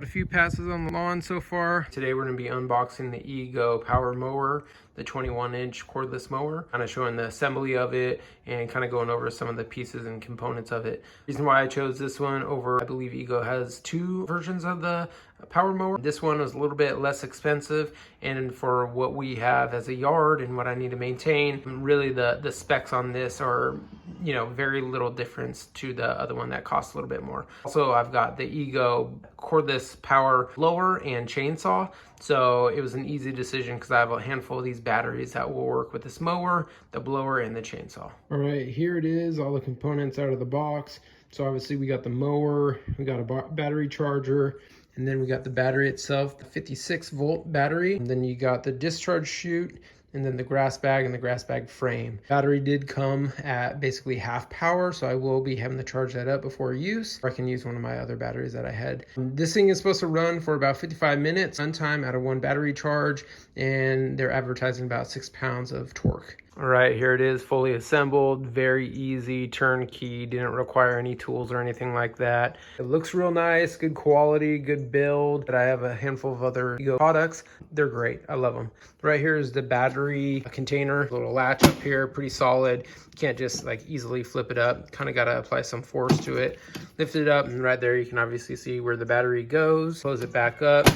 A few passes on the lawn so far. Today we're going to be unboxing the Ego Power Mower, the 21-inch cordless mower, kind of showing the assembly of it and kind of going over some of the pieces and components of it. Reason why I chose this one over, I believe Ego has two versions of the power mower. This one was a little bit less expensive, and for what we have as a yard and what I need to maintain, really the specs on this are, you know, very little difference to the other one that costs a little bit more. Also, I've got the Ego cordless power blower and chainsaw, so it was an easy decision because I have a handful of these batteries that will work with this mower, the blower, and the chainsaw. All right, here it is, all the components out of the box. So obviously we got the mower, we got a battery charger, and then we got the battery itself, the 56-volt battery. And then you got the discharge chute, and then the grass bag and the grass bag frame. Battery did come at basically half power, so I will be having to charge that up before use. Or I can use one of my other batteries that I had. This thing is supposed to run for about 55 minutes runtime out of one battery charge, and they're advertising about 6 pounds of torque. All right, here it is, fully assembled, very easy, turnkey, didn't require any tools or anything like that. It looks real nice, good quality, good build. But I have a handful of other Ego products. They're great, I love them. Right here is the battery container, little latch up here, pretty solid. You can't just like easily flip it up, kind of got to apply some force to it. Lift it up, and right there you can obviously see where the battery goes. Close it back up.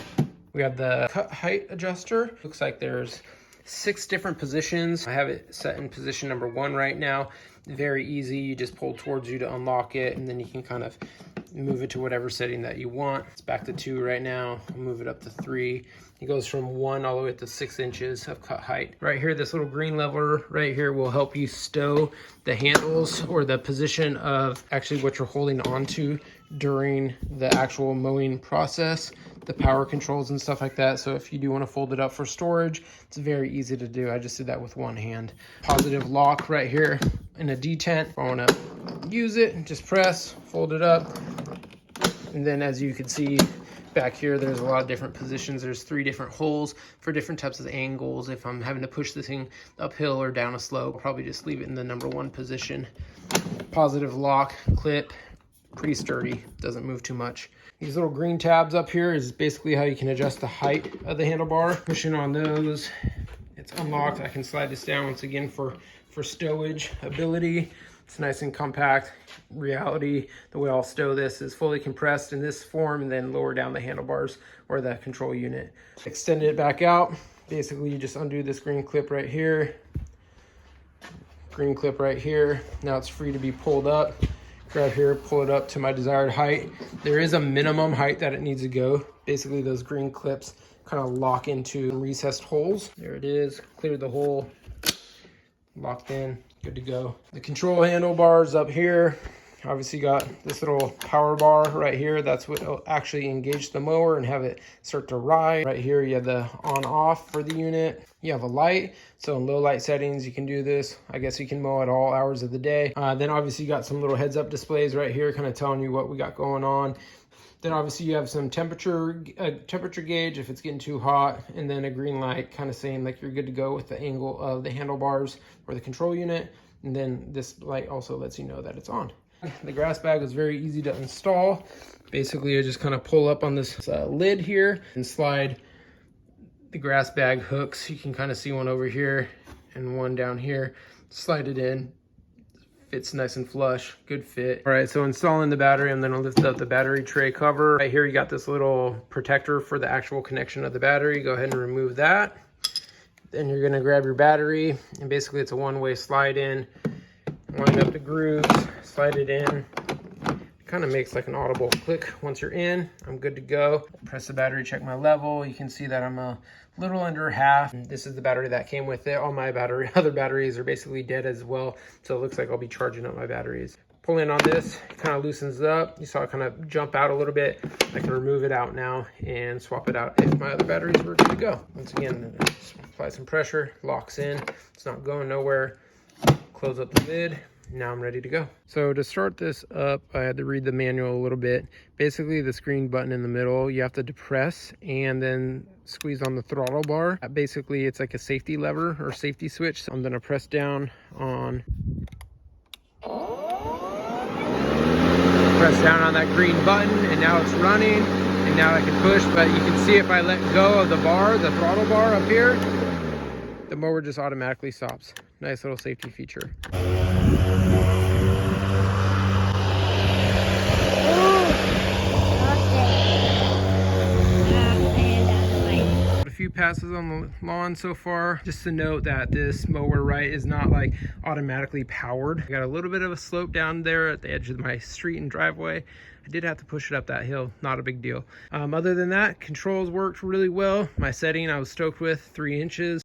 We have the cut height adjuster. Looks like there's 6 different positions. I have it set in position number 1 right now. Very easy, you just pull towards you to unlock it, and then you can kind of move it to whatever setting that you want. It's back to 2 right now. I'll move it up to 3. It goes from 1 all the way up to 6 inches of cut height. Right here, this little green lever right here will help you stow the handles or the position of actually what you're holding onto during the actual mowing process, the power controls and stuff like that. So if you do want to fold it up for storage, it's very easy to do. I just did that with one hand. Positive lock right here in a detent. If I want to use it, just press, fold it up. And then as you can see back here, there's a lot of different positions. There's 3 different holes for different types of angles. If I'm having to push this thing uphill or down a slope, I'll probably just leave it in the number 1 position. Positive lock clip, pretty sturdy, doesn't move too much. These little green tabs up here is basically how you can adjust the height of the handlebar. Pushing on those, it's unlocked. I can slide this down once again for stowage ability. It's nice and compact. Reality, the way I'll stow this is fully compressed in this form and then lower down the handlebars or the control unit. Extend it back out. Basically, you just undo this green clip right here. Green clip right here. Now it's free to be pulled up. Grab here, pull it up to my desired height. There is a minimum height that it needs to go. Basically, those green clips kind of lock into recessed holes. There it is, cleared the hole, locked in, good to go. The control handlebars up here. Obviously got this little power bar right here. That's what will actually engage the mower and have it start to ride. Right here you have the on off for the unit. You have a light, so in low light settings you can do this. I guess you can mow at all hours of the day. Then obviously you got some little heads up displays right here kind of telling you what we got going on. Then obviously you have some temperature gauge if it's getting too hot, and then a green light kind of saying like you're good to go with the angle of the handlebars or the control unit. And then this light also lets you know that it's on. The grass bag was very easy to install. Basically, I just kind of pull up on this lid here and slide the grass bag hooks. You can kind of see one over here and one down here. Slide it in. Fits nice and flush. Good fit. All right, so installing the battery, I'm gonna lift up the battery tray cover. Right here, you got this little protector for the actual connection of the battery. Go ahead and remove that. Then you're gonna grab your battery, and basically it's a one-way slide in. Line up the grooves, slide it in. Kind of makes like an audible click. Once you're in, I'm good to go. Press the battery, check my level. You can see that I'm a little under half. This is the battery that came with it. All my other batteries are basically dead as well. So it looks like I'll be charging up my batteries. Pulling on this, it kind of loosens up. You saw it kind of jump out a little bit. I can remove it out now and swap it out if my other batteries were good to go. Once again, apply some pressure, locks in. It's not going nowhere. Close up the lid. Now I'm ready to go. So to start this up, I had to read the manual a little bit. Basically, this green button in the middle, you have to depress and then squeeze on the throttle bar. Basically, it's like a safety lever or safety switch. So I'm gonna press down on, press down on that green button, and now it's running. And now I can push, but you can see if I let go of the bar, the throttle bar up here, the mower just automatically stops. Nice little safety feature. A few passes on the lawn so far. Just to note that this mower, right, is not like automatically powered. I got a little bit of a slope down there at the edge of my street and driveway. I did have to push it up that hill, not a big deal. Other than that, controls worked really well. My setting I was stoked with, 3 inches.